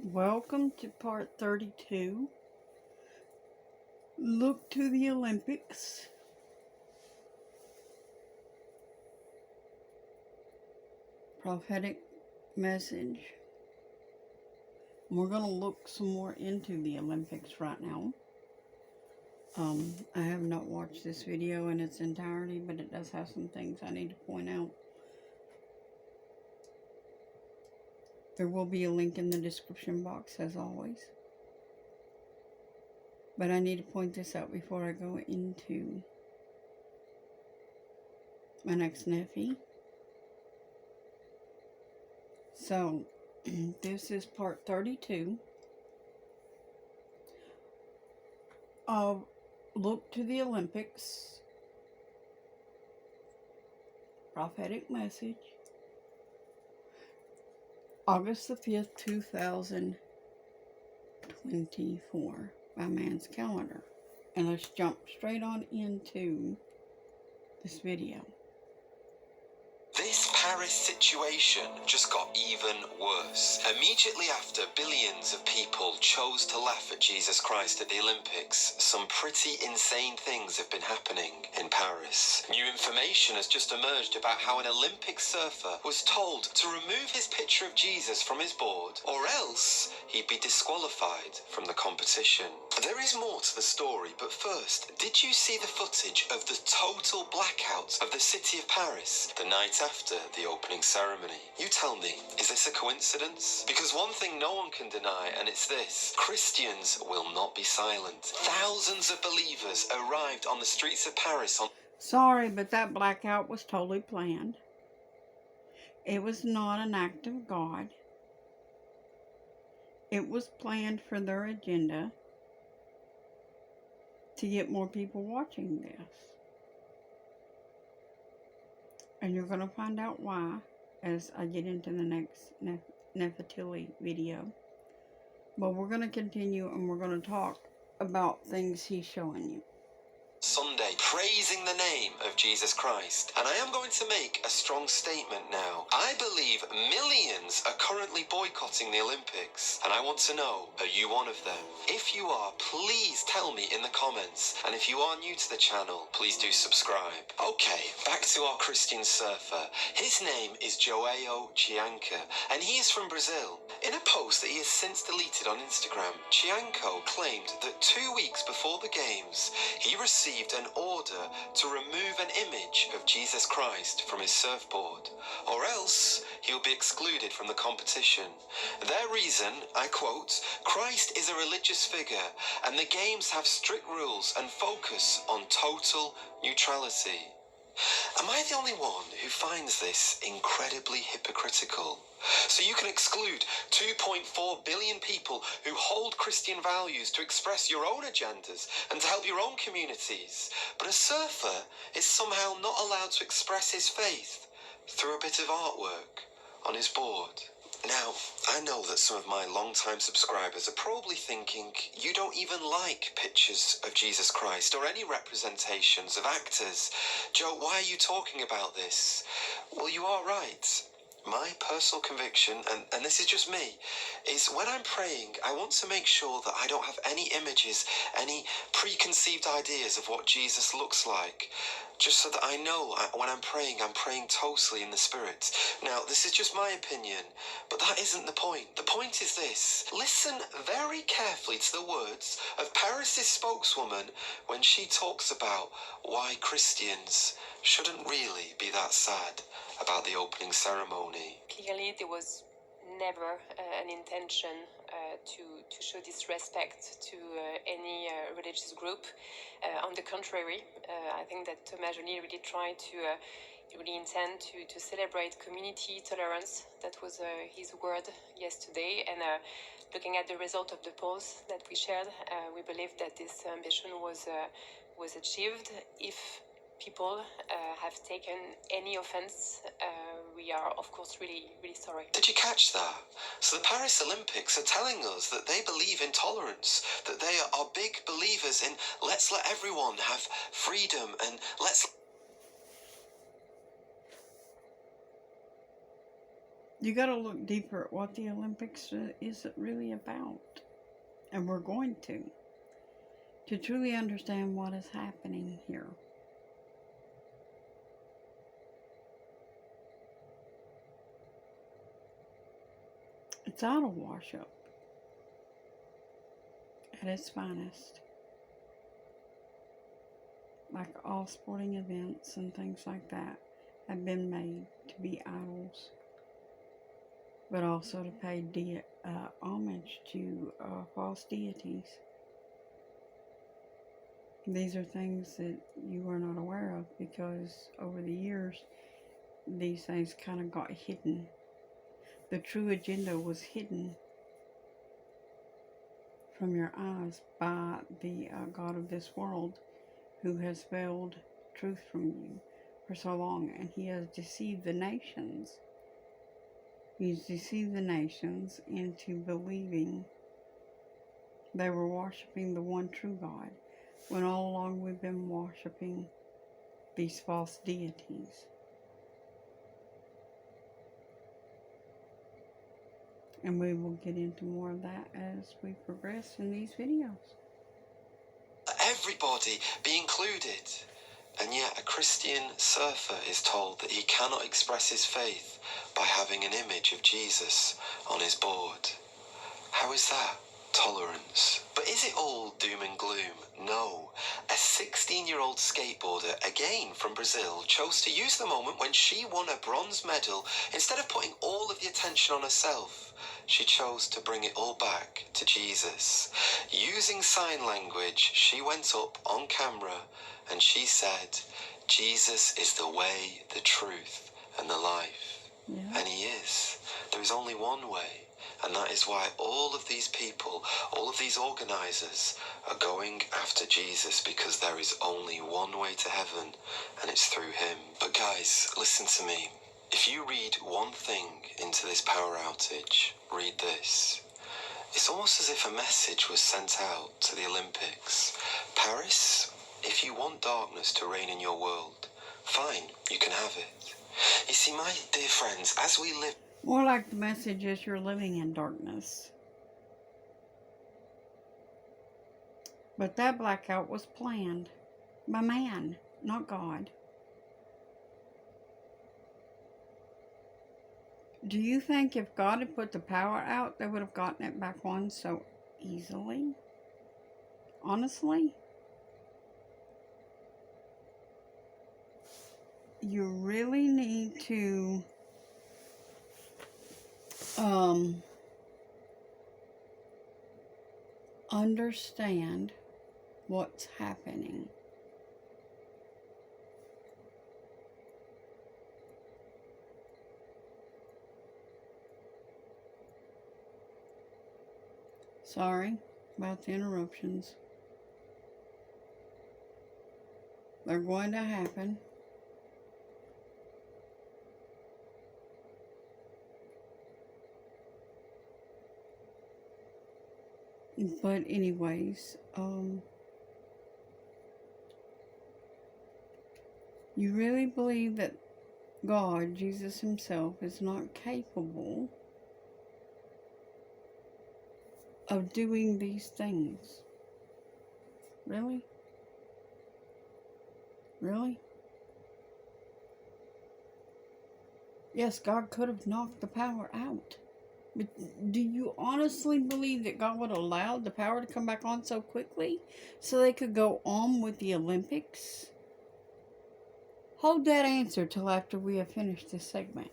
Welcome to part 32. Look to the Olympics. Prophetic message. We're going to look some more into the Olympics right now. I have not watched this video in its entirety, but it does have some things I need to point out. There will be a link in the description box as always. But I need to point this out before I go into my next nephew. So, this is part 32 of Look to the Olympics. Prophetic message. August the 5th, 2024 by man's calendar. And let's jump straight on into this video. This Paris situation just got even worse. Immediately after billions of people chose to laugh at Jesus Christ at the Olympics, some pretty insane things have been happening in Paris. New information has just emerged about how an Olympic surfer was told to remove his picture of Jesus from his board, or else he'd be disqualified from the competition. There is more to the story, but first, did you see the footage of the total blackout of the city of Paris the night after the opening ceremony? You tell me, is this a coincidence? Because one thing no one can deny, and it's this: Christians will not be silent. Thousands of believers arrived on the streets of Paris on... Sorry, but that blackout was totally planned. It was not an act of God. It was planned for their agenda to get more people watching this. And you're going to find out why as I get into the next Nefertili video. But we're going to continue and we're going to talk about things he's showing you. Sunday, praising the name of Jesus Christ. And I am going to make a strong statement now. I believe millions are currently boycotting the Olympics, and I want to know, are you one of them? If you are, please tell me in the comments, and if you are new to the channel, please do subscribe. Okay, back to our Christian surfer. His name is João Chianca, and he is from Brazil. In a post that he has since deleted on Instagram, Chianco claimed that 2 weeks before the games, he received an order to remove an image of Jesus Christ from his surfboard, or else he'll be excluded from the competition. Their reason, I quote, "Christ is a religious figure, and the games have strict rules and focus on total neutrality." Am I the only one who finds this incredibly hypocritical? So you can exclude 2.4 billion people who hold Christian values to express your own agendas and to help your own communities, but a surfer is somehow not allowed to express his faith through a bit of artwork on his board. Now, I know that some of my long-time subscribers are probably thinking you don't even like pictures of Jesus Christ or any representations of actors. Joe, why are you talking about this? Well, you are right. My personal conviction, and this is just me, is when I'm praying, I want to make sure that I don't have any images, any preconceived ideas of what Jesus looks like, just so that I know when I'm praying totally in the Spirit. Now, this is just my opinion, but that isn't the point. The point is this: listen very carefully to the words of Paris' spokeswoman when she talks about why Christians shouldn't really be that sad about the opening ceremony. Clearly, there was never an intention to show disrespect to any religious group. On the contrary, I think that Thomas Joly really tried to really intend to celebrate community tolerance. That was his word yesterday, and looking at the result of the polls that we shared, we believe that this ambition was achieved. If people have taken any offense, we are of course really sorry. Did you catch that? So the Paris Olympics are telling us that they believe in tolerance, that they are big believers in let's let everyone have freedom and let's... You got to look deeper at what the Olympics is really about. And we're going to truly understand what is happening here. It's idol worship at its finest. Like all sporting events and things like that have been made to be idols, but also to pay homage to false deities. These are things that you are not aware of because over the years, these things kind of got hidden. The true agenda was hidden from your eyes by the God of this world, who has veiled truth from you for so long, and he has deceived the nations. He's deceived the nations into believing they were worshiping the one true God, when all along we've been worshiping these false deities. And we will get into more of that as we progress in these videos. Everybody be included. And yet a Christian surfer is told that he cannot express his faith by having an image of Jesus on his board. How is that tolerance? But is it all doom and gloom? No. A 16-year-old skateboarder, again from Brazil, chose to use the moment when she won a bronze medal. Instead of putting all of the attention on herself, she chose to bring it all back to Jesus. Using sign language, she went up on camera and she said, Jesus is the way, the truth, and the life. Yeah. And he is. There is only one way. And that is why all of these people, all of these organisers are going after Jesus, because there is only one way to heaven, and it's through him. But guys, listen to me. If you read one thing into this power outage, read this. It's almost as if a message was sent out to the Olympics. Paris, if you want darkness to reign in your world, fine, you can have it. You see, my dear friends, as we live... More like the message is you're living in darkness. But that blackout was planned by man, not God. Do you think if God had put the power out, they would have gotten it back on so easily? Honestly? You really need to understand what's happening. Sorry about the interruptions. They're going to happen. But anyways, you really believe that God, Jesus himself, is not capable of doing these things? Really? Really? Yes, God could have knocked the power out. But do you honestly believe that God would have allowed the power to come back on so quickly so they could go on with the Olympics? Hold that answer till after we have finished this segment.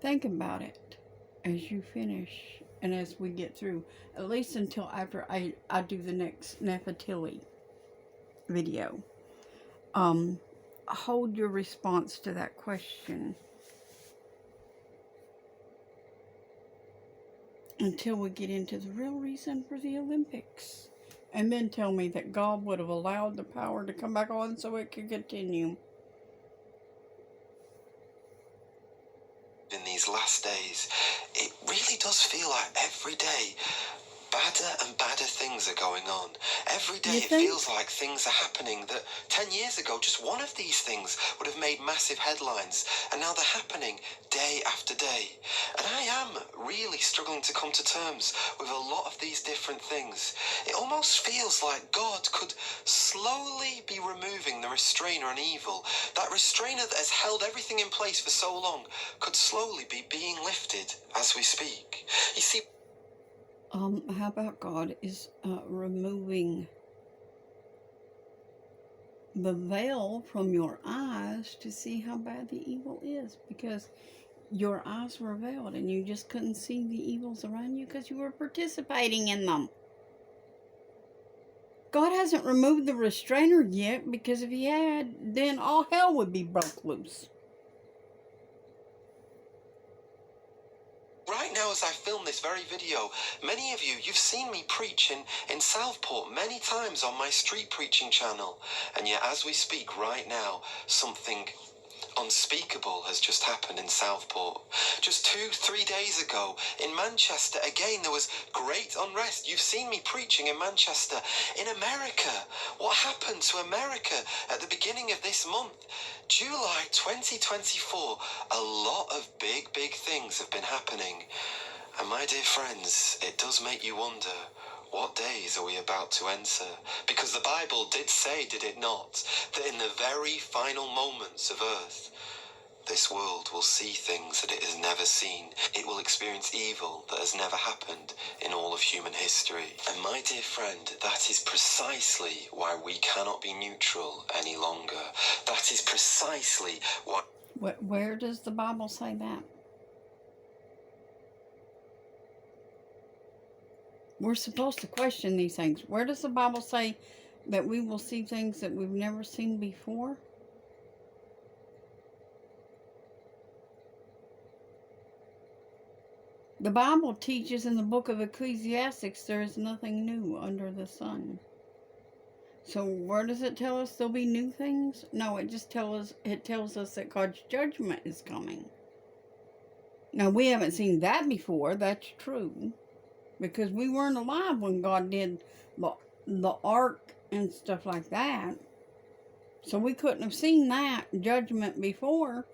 Think about it as you finish and as we get through, at least until after I do the next Nefertiti video. Hold your response to that question until we get into the real reason for the Olympics. And then tell me that God would have allowed the power to come back on so it could continue. In these last days, it really does feel like every day badder and badder things are going on. Every day You it think? feels like things are happening that 10 years ago, just one of these things would have made massive headlines, and now they're happening day after day. And I am really struggling to come to terms with a lot of these different things. It almost feels like God could slowly be removing the restrainer on evil. That restrainer that has held everything in place for so long could slowly be being lifted as we speak. You see, How about God is removing the veil from your eyes to see how bad the evil is, because your eyes were veiled and you just couldn't see the evils around you because you were participating in them. God hasn't removed the restrainer yet, because if he had, then all hell would be broke loose. right now, as I film this very video, many of you, you've seen me preach in Southport many times on my street preaching channel. And yet, as we speak right now, something unspeakable has just happened in Southport. Just 2-3 days ago in Manchester, again, there was great unrest. You've seen me preaching in Manchester. In America, what happened to America at the beginning of this month? July 2024, a lot of big things have been happening. And my dear friends, it does make you wonder, what days are we about to enter? Because the Bible did say, did it not, that in the very final moments of earth, this world will see things that it has never seen. It will experience evil that has never happened in all of human history. And my dear friend, that is precisely why we cannot be neutral any longer. That is precisely why... Where does the Bible say that? We're supposed to question these things. Where does the Bible say that we will see things that we've never seen before? The Bible teaches in the book of Ecclesiastes there is nothing new under the sun. So where does it tell us there'll be new things? No, it just tells us that God's judgment is coming. Now, we haven't seen that before, that's true, because we weren't alive when God did the ark and stuff like that. So we couldn't have seen that judgment before.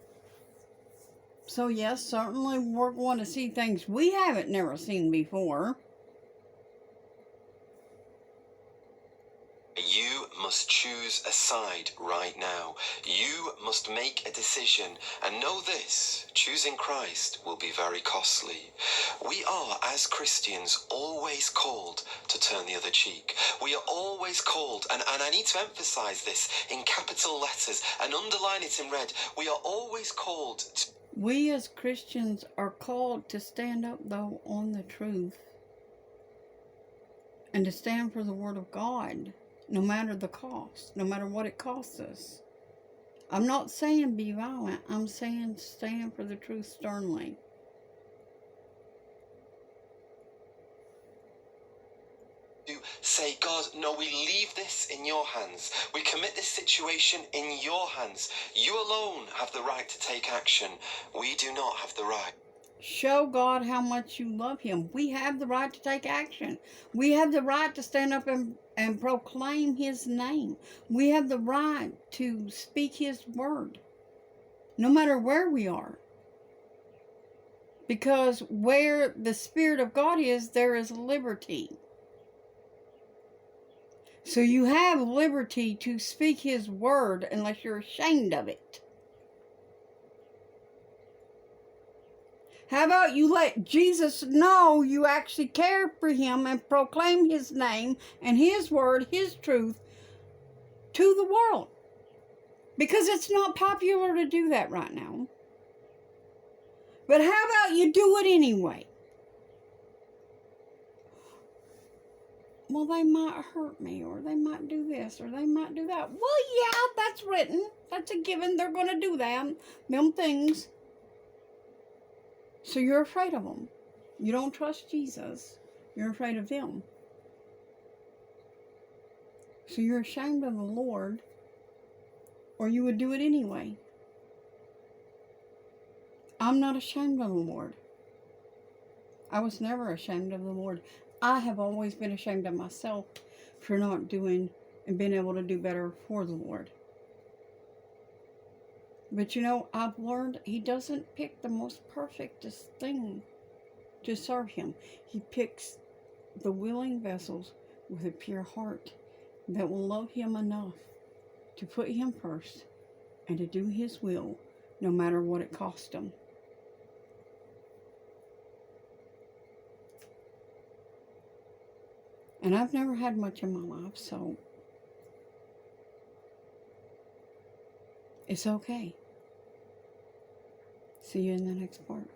So yes, certainly we're going to see things we haven't never seen before. You must choose a side right now. You must make a decision. And know this, choosing Christ will be very costly. We are, as Christians, always called to turn the other cheek. We are always called, and I need to emphasize this in capital letters and underline it in red. We are always called to... We as Christians are called to stand up, though, on the truth. And to stand for the Word of God. No matter the cost, no matter what it costs us. I'm not saying be violent. I'm saying stand for the truth sternly. To say, God, no, we leave this in your hands. We commit this situation in your hands. You alone have the right to take action. We do not have the right. Show God how much you love Him. We have the right to take action. We have the right to stand up and proclaim His name. We have the right to speak His word, no matter where we are. Because where the Spirit of God is, there is liberty. So you have liberty to speak His word unless you're ashamed of it. How about you let Jesus know you actually care for Him and proclaim His name and His word, His truth to the world? Because it's not popular to do that right now. But how about you do it anyway? Well, they might hurt me, or they might do this, or they might do that. Well, yeah, that's written. That's a given. They're going to do that. Them things. So you're afraid of them. You don't trust Jesus. You're afraid of them. So you're ashamed of the Lord, or you would do it anyway. I'm not ashamed of the Lord. I was never ashamed of the Lord. I have always been ashamed of myself for not doing and being able to do better for the Lord. But you know, I've learned He doesn't pick the most perfectest thing to serve Him. He picks the willing vessels with a pure heart that will love Him enough to put Him first and to do His will no matter what it costs them. And I've never had much in my life, so it's okay. See you in the next part.